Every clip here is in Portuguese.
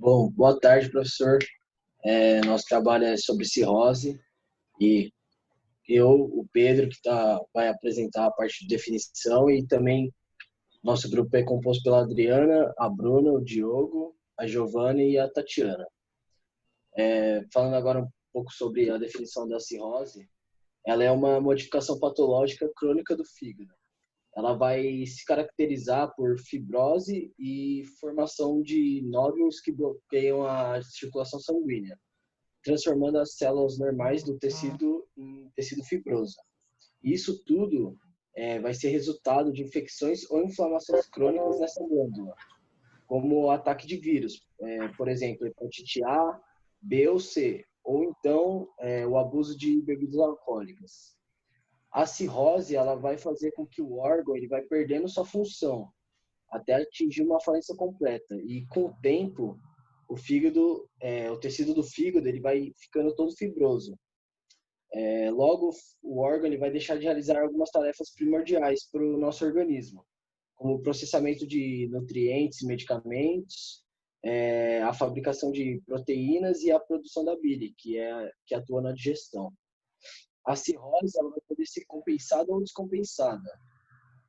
Bom, boa tarde, professor. Nosso trabalho é sobre cirrose e o Pedro, vai apresentar a parte de definição e também nosso grupo é composto pela Adriana, a Bruna, o Diogo, a Giovana e a Tatiana. Falando agora um pouco sobre a definição da cirrose, ela é uma modificação patológica crônica do fígado. Ela vai se caracterizar por fibrose e formação de nódulos que bloqueiam a circulação sanguínea, transformando as células normais do tecido em tecido fibroso. Isso tudo vai ser resultado de infecções ou inflamações crônicas nessa glândula, como o ataque de vírus, por exemplo, hepatite A, B ou C, ou então o abuso de bebidas alcoólicas. A cirrose ela vai fazer com que o órgão ele vai perdendo sua função até atingir uma falência completa. E com o tempo, o fígado, o tecido do fígado ele vai ficando todo fibroso. Logo, o órgão ele vai deixar de realizar algumas tarefas primordiais para o nosso organismo, como o processamento de nutrientes e medicamentos, a fabricação de proteínas e a produção da bile, que atua na digestão. A cirrose ela vai poder ser compensada ou descompensada.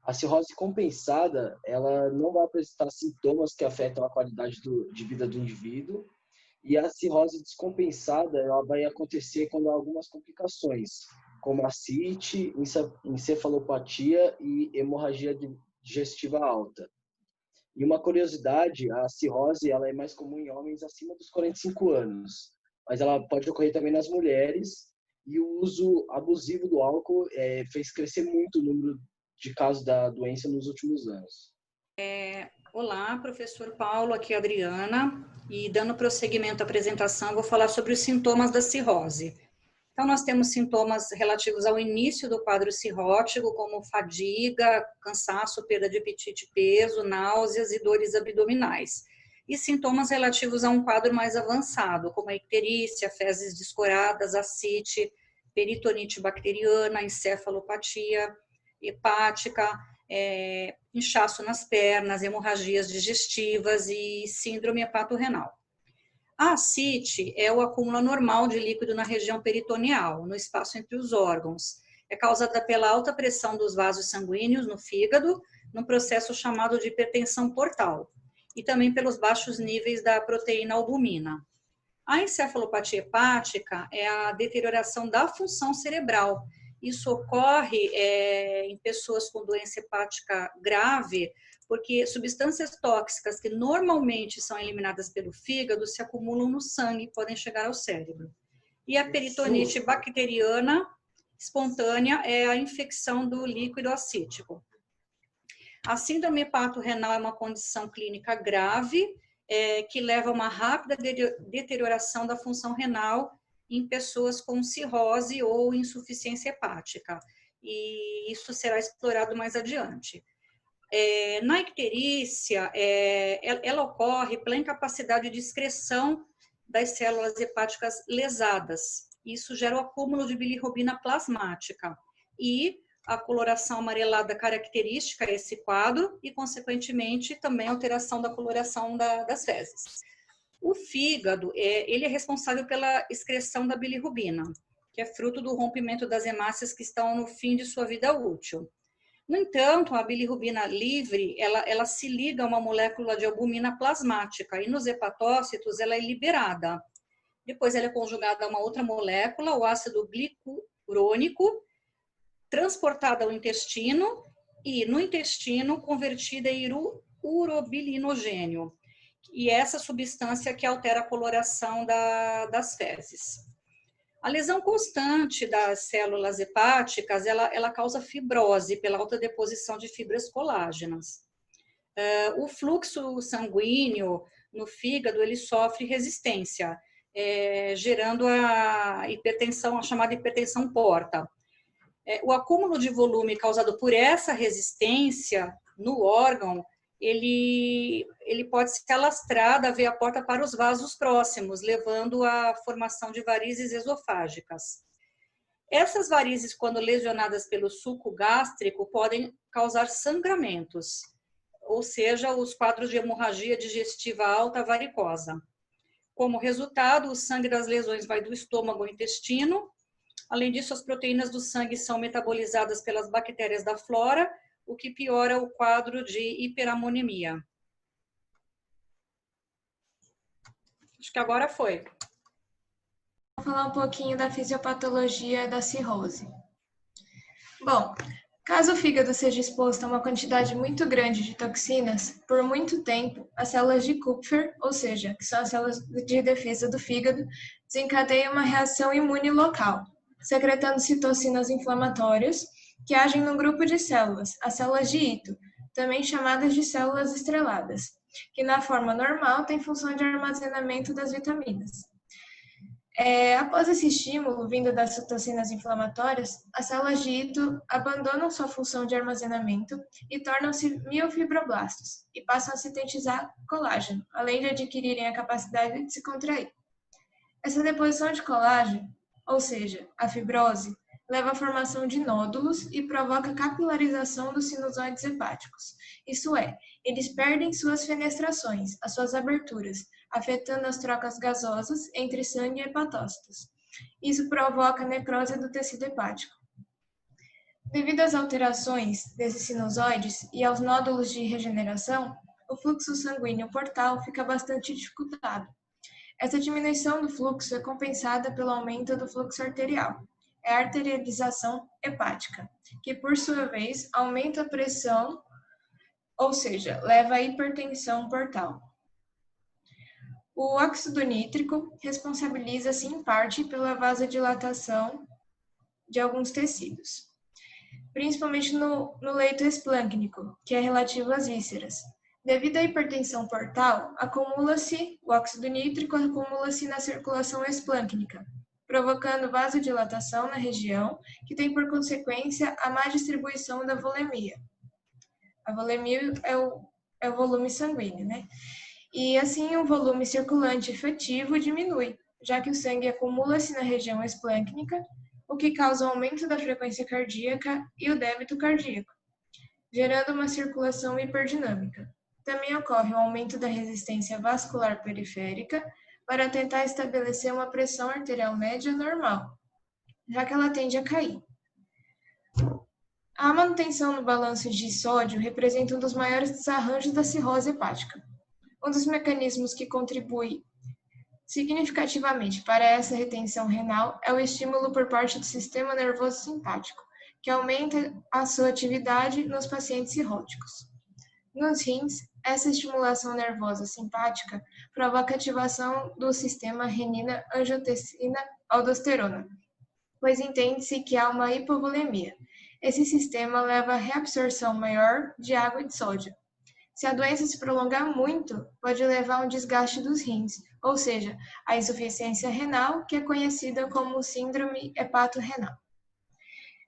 A cirrose compensada, ela não vai apresentar sintomas que afetam a qualidade de vida do indivíduo, e a cirrose descompensada, ela vai acontecer quando há algumas complicações, como ascite, encefalopatia e hemorragia digestiva alta. E uma curiosidade, a cirrose ela é mais comum em homens acima dos 45 anos, mas ela pode ocorrer também nas mulheres, e o uso abusivo do álcool fez crescer muito o número de casos da doença nos últimos anos. Olá, professor Paulo, aqui é a Adriana, e dando prosseguimento à apresentação, vou falar sobre os sintomas da cirrose. Então, nós temos sintomas relativos ao início do quadro cirrótico, como fadiga, cansaço, perda de apetite, peso, náuseas e dores abdominais. E sintomas relativos a um quadro mais avançado, como a icterícia, fezes descoradas, ascite, peritonite bacteriana, encefalopatia hepática, inchaço nas pernas, hemorragias digestivas e síndrome hepatorrenal. A ascite é o acúmulo anormal de líquido na região peritoneal, no espaço entre os órgãos. É causada pela alta pressão dos vasos sanguíneos no fígado, num processo chamado de hipertensão portal, e também pelos baixos níveis da proteína albumina. A encefalopatia hepática é a deterioração da função cerebral. Isso ocorre em pessoas com doença hepática grave, porque substâncias tóxicas que normalmente são eliminadas pelo fígado se acumulam no sangue e podem chegar ao cérebro. E a peritonite bacteriana espontânea é a infecção do líquido acítico. A síndrome hepatorrenal é uma condição clínica grave, que leva a uma rápida deterioração da função renal em pessoas com cirrose ou insuficiência hepática. E isso será explorado mais adiante. Na icterícia, ela ocorre pela incapacidade de excreção das células hepáticas lesadas. Isso gera o acúmulo de bilirrubina plasmática e a coloração amarelada característica a esse quadro e, consequentemente, também a alteração da coloração das fezes. O fígado, ele é responsável pela excreção da bilirrubina, que é fruto do rompimento das hemácias que estão no fim de sua vida útil. No entanto, a bilirrubina livre, ela se liga a uma molécula de albumina plasmática e nos hepatócitos ela é liberada. Depois ela é conjugada a uma outra molécula, o ácido glicurônico, transportada ao intestino e no intestino convertida em urobilinogênio. E essa substância que altera a coloração das fezes. A lesão constante das células hepáticas, ela causa fibrose pela alta deposição de fibras colágenas. O fluxo sanguíneo no fígado, ele sofre resistência, gerando a hipertensão, a chamada hipertensão porta. O acúmulo de volume causado por essa resistência no órgão, ele pode se alastrar da veia porta para os vasos próximos, levando à formação de varizes esofágicas. Essas varizes, quando lesionadas pelo suco gástrico, podem causar sangramentos, ou seja, os quadros de hemorragia digestiva alta varicosa. Como resultado, o sangue das lesões vai do estômago ao intestino. Além disso, as proteínas do sangue são metabolizadas pelas bactérias da flora, o que piora o quadro de hiperamonemia. Acho que agora foi. Vou falar um pouquinho da fisiopatologia da cirrose. Bom, caso o fígado seja exposto a uma quantidade muito grande de toxinas, por muito tempo, as células de Kupffer, ou seja, que são as células de defesa do fígado, desencadeiam uma reação imune local, secretando citocinas inflamatórias que agem num grupo de células, as células de Ito, também chamadas de células estreladas, que na forma normal têm função de armazenamento das vitaminas. Após esse estímulo vindo das citocinas inflamatórias, as células de Ito abandonam sua função de armazenamento e tornam-se miofibroblastos e passam a sintetizar colágeno, além de adquirirem a capacidade de se contrair. Essa deposição de colágeno, ou seja, a fibrose, leva à formação de nódulos e provoca capilarização dos sinusoides hepáticos. Isso é, eles perdem suas fenestrações, as suas aberturas, afetando as trocas gasosas entre sangue e hepatócitos. Isso provoca necrose do tecido hepático. Devido às alterações desses sinusoides e aos nódulos de regeneração, o fluxo sanguíneo portal fica bastante dificultado. Essa diminuição do fluxo é compensada pelo aumento do fluxo arterial. É a arterialização hepática, que por sua vez aumenta a pressão, ou seja, leva à hipertensão portal. O óxido nítrico responsabiliza-se em parte pela vasodilatação de alguns tecidos, principalmente no leito esplâncnico, que é relativo às vísceras. Devido à hipertensão portal, o óxido nítrico acumula-se na circulação esplâncnica, provocando vasodilatação na região, que tem por consequência a má distribuição da volemia. A volemia é o volume sanguíneo, né? E assim o volume circulante efetivo diminui, já que o sangue acumula-se na região esplâncnica, o que causa o aumento da frequência cardíaca e o débito cardíaco, gerando uma circulação hiperdinâmica. Também ocorre o aumento da resistência vascular periférica para tentar estabelecer uma pressão arterial média normal, já que ela tende a cair. A manutenção no balanço de sódio representa um dos maiores desarranjos da cirrose hepática. Um dos mecanismos que contribui significativamente para essa retenção renal é o estímulo por parte do sistema nervoso simpático, que aumenta a sua atividade nos pacientes cirróticos. Nos rins, essa estimulação nervosa simpática provoca ativação do sistema renina-angiotensina-aldosterona, pois entende-se que há uma hipovolemia. Esse sistema leva à reabsorção maior de água e de sódio. Se a doença se prolongar muito, pode levar a um desgaste dos rins, ou seja, a insuficiência renal, que é conhecida como síndrome hepatorrenal.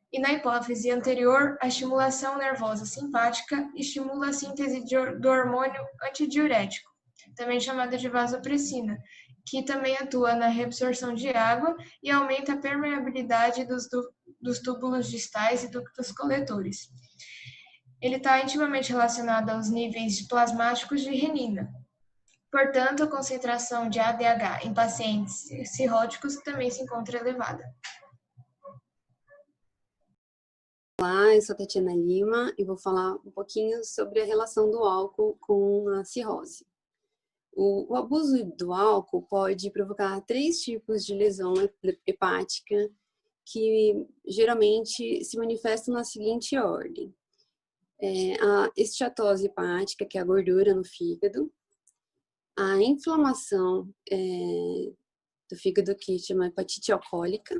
E na hipófise anterior, a estimulação nervosa simpática estimula a síntese do hormônio antidiurético, também chamado de vasopressina, que também atua na reabsorção de água e aumenta a permeabilidade dos túbulos distais e ductos coletores. Ele está intimamente relacionado aos níveis plasmáticos de renina. Portanto, a concentração de ADH em pacientes cirróticos também se encontra elevada. Olá, eu sou a Tatiana Lima e vou falar um pouquinho sobre a relação do álcool com a cirrose. O abuso do álcool pode provocar 3 tipos de lesão hepática que geralmente se manifestam na seguinte ordem. A esteatose hepática, que é a gordura no fígado, a inflamação do fígado, que chama hepatite alcoólica,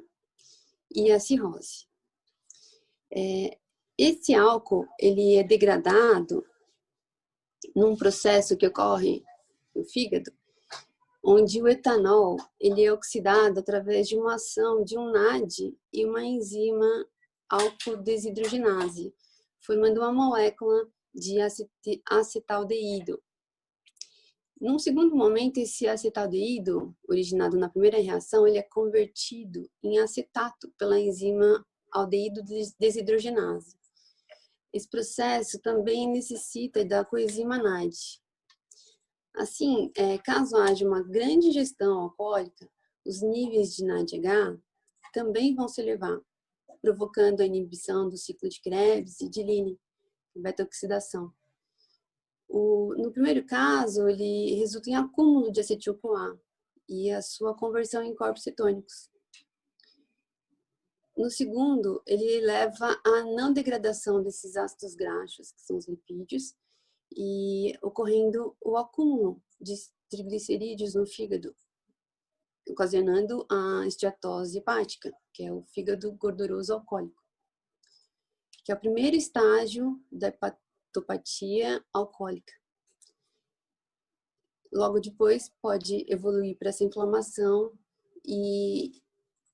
e a cirrose. Esse álcool ele é degradado num processo que ocorre no fígado, onde o etanol ele é oxidado através de uma ação de um NAD e uma enzima alcodesidrogenase, formando uma molécula de acetaldeído. Num segundo momento, esse acetaldeído, originado na primeira reação, ele é convertido em acetato pela enzima aldeído desidrogenase. Esse processo também necessita da coenzima NAD. Assim, caso haja uma grande ingestão alcoólica, os níveis de NADH também vão se elevar, provocando a inibição do ciclo de Krebs e de Lynne, beta-oxidação. No primeiro caso, ele resulta em acúmulo de acetil-CoA e a sua conversão em corpos cetônicos. No segundo, ele leva à não degradação desses ácidos graxos, que são os lipídios, e ocorrendo o acúmulo de triglicerídeos no fígado, ocasionando a esteatose hepática, que é o fígado gorduroso alcoólico, que é o primeiro estágio da hepatopatia alcoólica. Logo depois pode evoluir para essa inflamação e,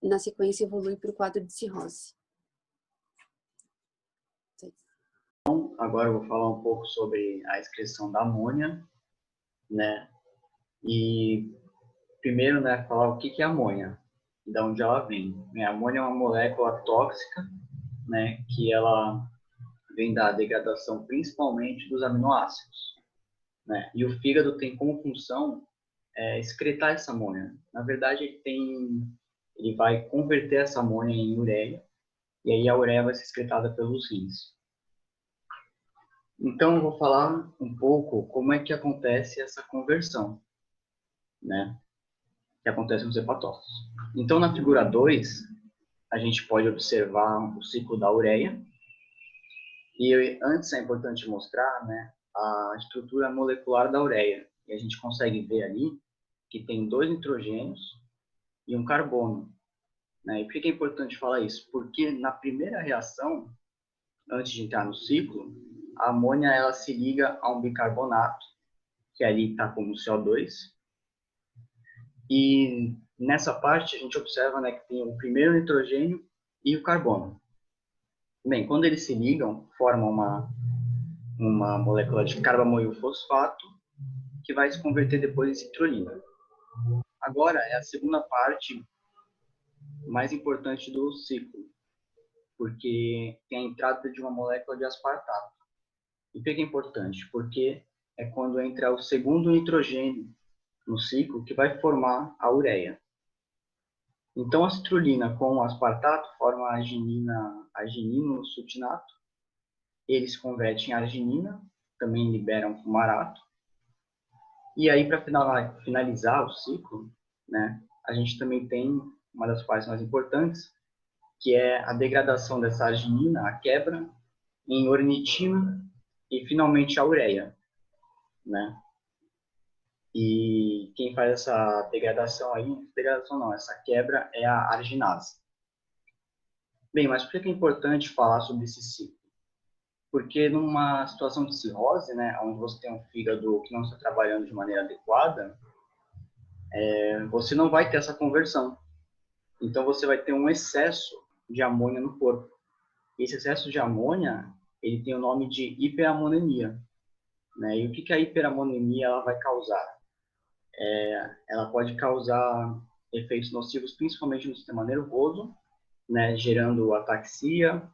na sequência, evolui para o quadro de cirrose. Então, agora eu vou falar um pouco sobre a excreção da amônia, né? E primeiro, né, falar o que é amônia, de onde ela vem. A amônia é uma molécula tóxica, né, que ela vem da degradação principalmente dos aminoácidos, né? E o fígado tem como função excretar essa amônia. Na verdade, ele vai converter essa amônia em ureia, e aí a ureia vai ser excretada pelos rins. Então, eu vou falar um pouco como é que acontece essa conversão, né? Que acontece nos hepatócitos. Então, na figura 2, a gente pode observar o ciclo da ureia. E antes é importante mostrar, né, a estrutura molecular da ureia. E a gente consegue ver ali que tem 2 nitrogênios e um carbono, né? E por que é importante falar isso? Porque na primeira reação, antes de entrar no ciclo, a amônia ela se liga a um bicarbonato, que ali está como CO2. E nessa parte a gente observa, né, que tem o primeiro nitrogênio e o carbono. Bem, quando eles se ligam, formam uma molécula de carbamoil fosfato, que vai se converter depois em citrulina. Agora é a segunda parte mais importante do ciclo, porque tem a entrada de uma molécula de aspartato. E por que é importante? Porque é quando entra o segundo nitrogênio no ciclo que vai formar a ureia. Então a citrulina com o aspartato forma a arginino sutinato. Ele se converte em arginina, também libera um fumarato. E aí, para finalizar o ciclo, né, a gente também tem uma das partes mais importantes, que é a degradação dessa arginina, a quebra, em ornitina e, finalmente, a ureia, né? E quem faz essa degradação aí, essa quebra é a arginase. Bem, mas por que é importante falar sobre esse ciclo? Porque numa situação de cirrose, né, onde você tem um fígado que não está trabalhando de maneira adequada, você não vai ter essa conversão. Então você vai ter um excesso de amônia no corpo. Esse excesso de amônia, ele tem o nome de hiperamonemia, né? E o que a hiperamonemia ela vai causar? Ela pode causar efeitos nocivos, principalmente no sistema nervoso, né, gerando ataxia,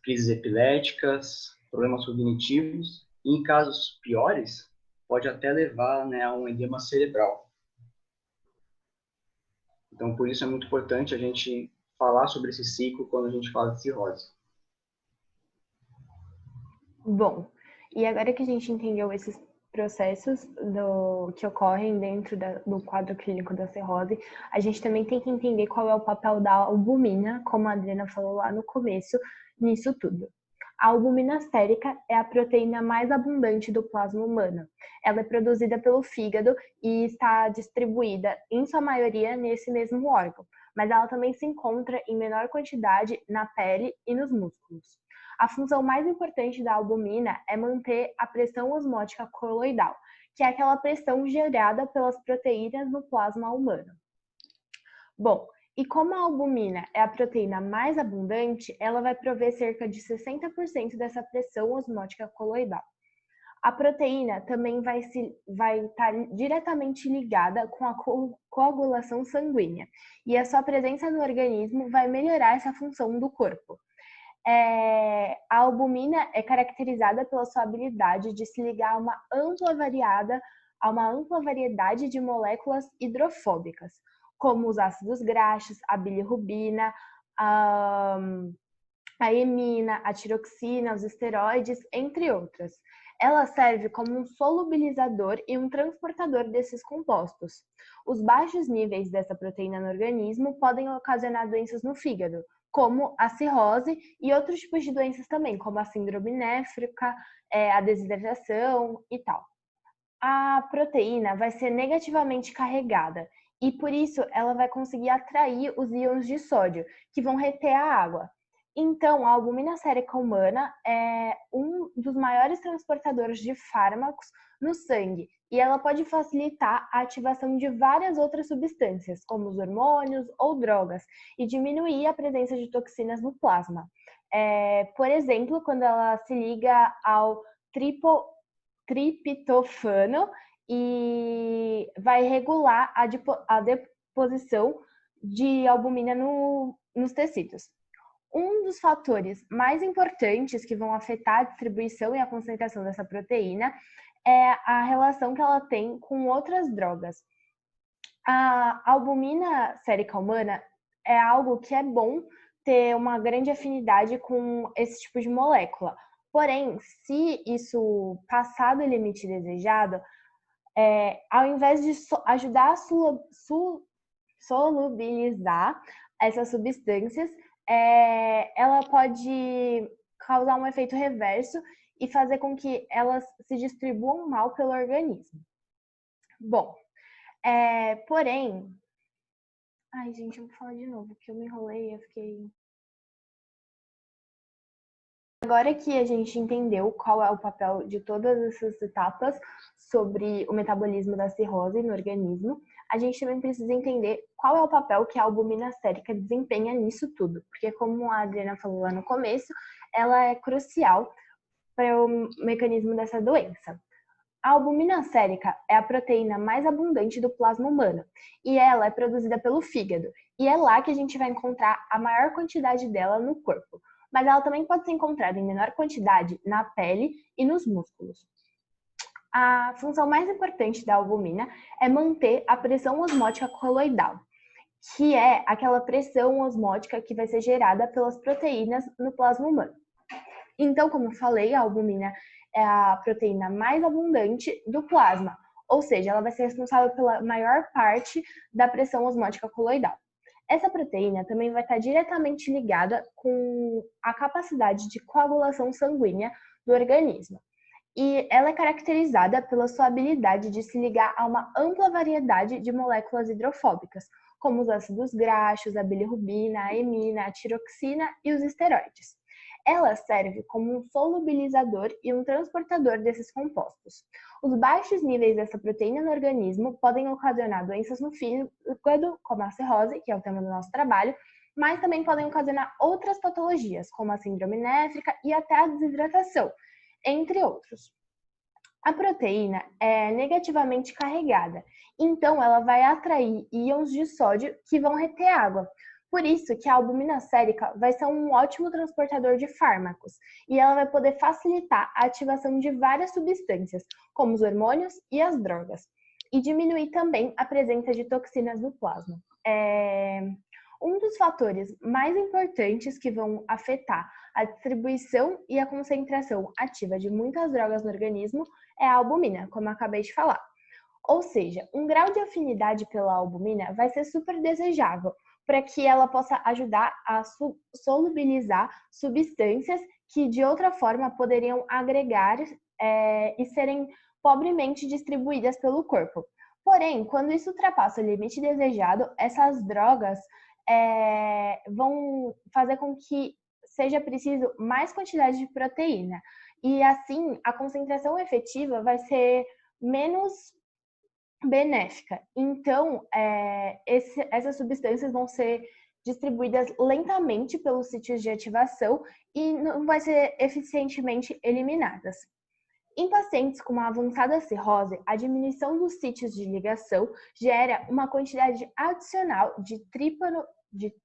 crises epiléticas, problemas cognitivos, e em casos piores, pode até levar, né, a um edema cerebral. Então, por isso é muito importante a gente falar sobre esse ciclo quando a gente fala de cirrose. Bom, e agora que a gente entendeu esses processos que ocorrem dentro do quadro clínico da cirrose, a gente também tem que entender qual é o papel da albumina, como a Adriana falou lá no começo, nisso tudo. A albumina sérica é a proteína mais abundante do plasma humano. Ela é produzida pelo fígado e está distribuída, em sua maioria, nesse mesmo órgão, mas ela também se encontra em menor quantidade na pele e nos músculos. A função mais importante da albumina é manter a pressão osmótica coloidal, que é aquela pressão gerada pelas proteínas no plasma humano. Bom, e como a albumina é a proteína mais abundante, ela vai prover cerca de 60% dessa pressão osmótica coloidal. A proteína também vai estar diretamente ligada com a coagulação sanguínea, e a sua presença no organismo vai melhorar essa função do corpo. A albumina é caracterizada pela sua habilidade de se ligar a uma ampla variedade de moléculas hidrofóbicas, como os ácidos graxos, a bilirrubina, a emina, a tiroxina, os esteroides, entre outras. Ela serve como um solubilizador e um transportador desses compostos. Os baixos níveis dessa proteína no organismo podem ocasionar doenças no fígado, como a cirrose e outros tipos de doenças também, como a síndrome néfrica, a desidratação e tal. A proteína vai ser negativamente carregada e, por isso, ela vai conseguir atrair os íons de sódio, que vão reter a água. Então, a albumina sérica humana é um dos maiores transportadores de fármacos no sangue e ela pode facilitar a ativação de várias outras substâncias, como os hormônios ou drogas, e diminuir a presença de toxinas no plasma. Por exemplo, quando ela se liga ao triptofano e vai regular a deposição de albumina nos tecidos. Um dos fatores mais importantes que vão afetar a distribuição e a concentração dessa proteína é a relação que ela tem com outras drogas. A albumina sérica humana é algo que é bom ter uma grande afinidade com esse tipo de molécula. Porém, se isso passar do limite desejado, ao invés de ajudar a solubilizar essas substâncias, ela pode causar um efeito reverso e fazer com que elas se distribuam mal pelo organismo. Bom, porém... Ai, gente, eu vou falar de novo, porque eu me enrolei, eu fiquei... Agora que a gente entendeu qual é o papel de todas essas etapas sobre o metabolismo da cirrose no organismo, a gente também precisa entender qual é o papel que a albumina sérica desempenha nisso tudo, porque como a Adriana falou lá no começo, ela é crucial para o mecanismo dessa doença. A albumina sérica é a proteína mais abundante do plasma humano e ela é produzida pelo fígado, e é lá que a gente vai encontrar a maior quantidade dela no corpo, mas ela também pode ser encontrada em menor quantidade na pele e nos músculos. A função mais importante da albumina é manter a pressão osmótica coloidal, que é aquela pressão osmótica que vai ser gerada pelas proteínas no plasma humano. Então, como eu falei, a albumina é a proteína mais abundante do plasma, ou seja, ela vai ser responsável pela maior parte da pressão osmótica coloidal. Essa proteína também vai estar diretamente ligada com a capacidade de coagulação sanguínea do organismo. E ela é caracterizada pela sua habilidade de se ligar a uma ampla variedade de moléculas hidrofóbicas, como os ácidos graxos, a bilirrubina, a emina, a tiroxina e os esteroides. Ela serve como um solubilizador e um transportador desses compostos. Os baixos níveis dessa proteína no organismo podem ocasionar doenças no fígado, como a cirrose, que é o tema do nosso trabalho, mas também podem ocasionar outras patologias, como a síndrome néfrica e até a desidratação, entre outros. A proteína é negativamente carregada, então ela vai atrair íons de sódio que vão reter água. Por isso que a albumina sérica vai ser um ótimo transportador de fármacos e ela vai poder facilitar a ativação de várias substâncias, como os hormônios e as drogas, e diminuir também a presença de toxinas no plasma. Um dos fatores mais importantes que vão afetar a distribuição e a concentração ativa de muitas drogas no organismo é a albumina, como eu acabei de falar. Ou seja, um grau de afinidade pela albumina vai ser super desejável, para que ela possa ajudar a solubilizar substâncias que de outra forma poderiam agregar e serem pobremente distribuídas pelo corpo. Porém, quando isso ultrapassa o limite desejado, essas drogas vão fazer com que seja preciso mais quantidade de proteína. E assim, a concentração efetiva vai ser menos benéfica. Então, essas substâncias vão ser distribuídas lentamente pelos sítios de ativação e não vai ser eficientemente eliminadas. Em pacientes com uma avançada cirrose, a diminuição dos sítios de ligação gera uma quantidade adicional de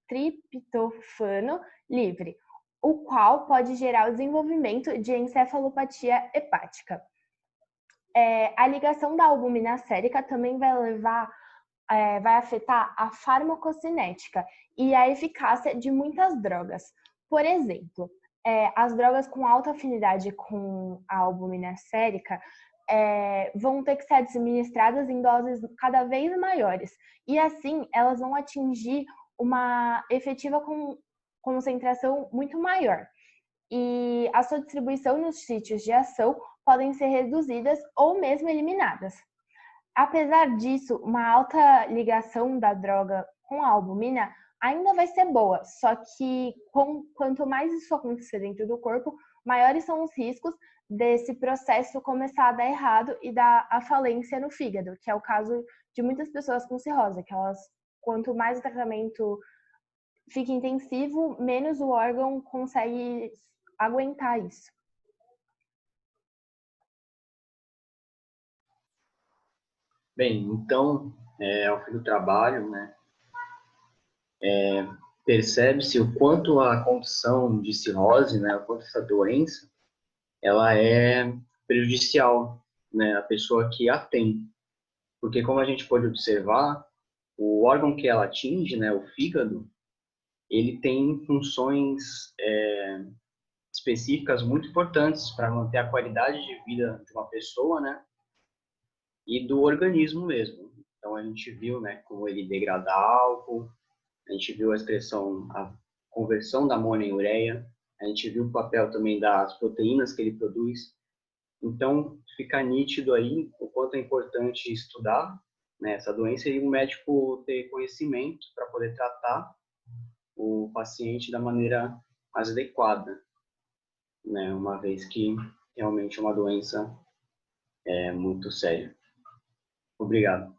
triptofano livre, o qual pode gerar o desenvolvimento de encefalopatia hepática. A ligação da albumina sérica também vai afetar a farmacocinética e a eficácia de muitas drogas. Por exemplo, as drogas com alta afinidade com a albumina sérica vão ter que ser administradas em doses cada vez maiores. E assim, elas vão atingir uma efetiva concentração muito maior. E a sua distribuição nos sítios de ação podem ser reduzidas ou mesmo eliminadas. Apesar disso, uma alta ligação da droga com a albumina ainda vai ser boa, só que quanto mais isso acontecer dentro do corpo, maiores são os riscos desse processo começar a dar errado e dar a falência no fígado, que é o caso de muitas pessoas com cirrose, que quanto mais o tratamento fica intensivo, menos o órgão consegue aguentar isso. Bem, então, ao fim do trabalho, né, percebe-se o quanto a condição de cirrose, né, o quanto essa doença, ela é prejudicial, né, à pessoa que a tem. Porque, como a gente pode observar, o órgão que ela atinge, né, o fígado, ele tem funções específicas muito importantes para manter a qualidade de vida de uma pessoa, né, e do organismo mesmo. Então, a gente viu, né, como ele degrada álcool, a gente viu a conversão da amônia em ureia, a gente viu o papel também das proteínas que ele produz. Então, fica nítido aí o quanto é importante estudar, né, essa doença e o médico ter conhecimento para poder tratar o paciente da maneira mais adequada, né, uma vez que realmente é uma doença muito séria. Obrigado.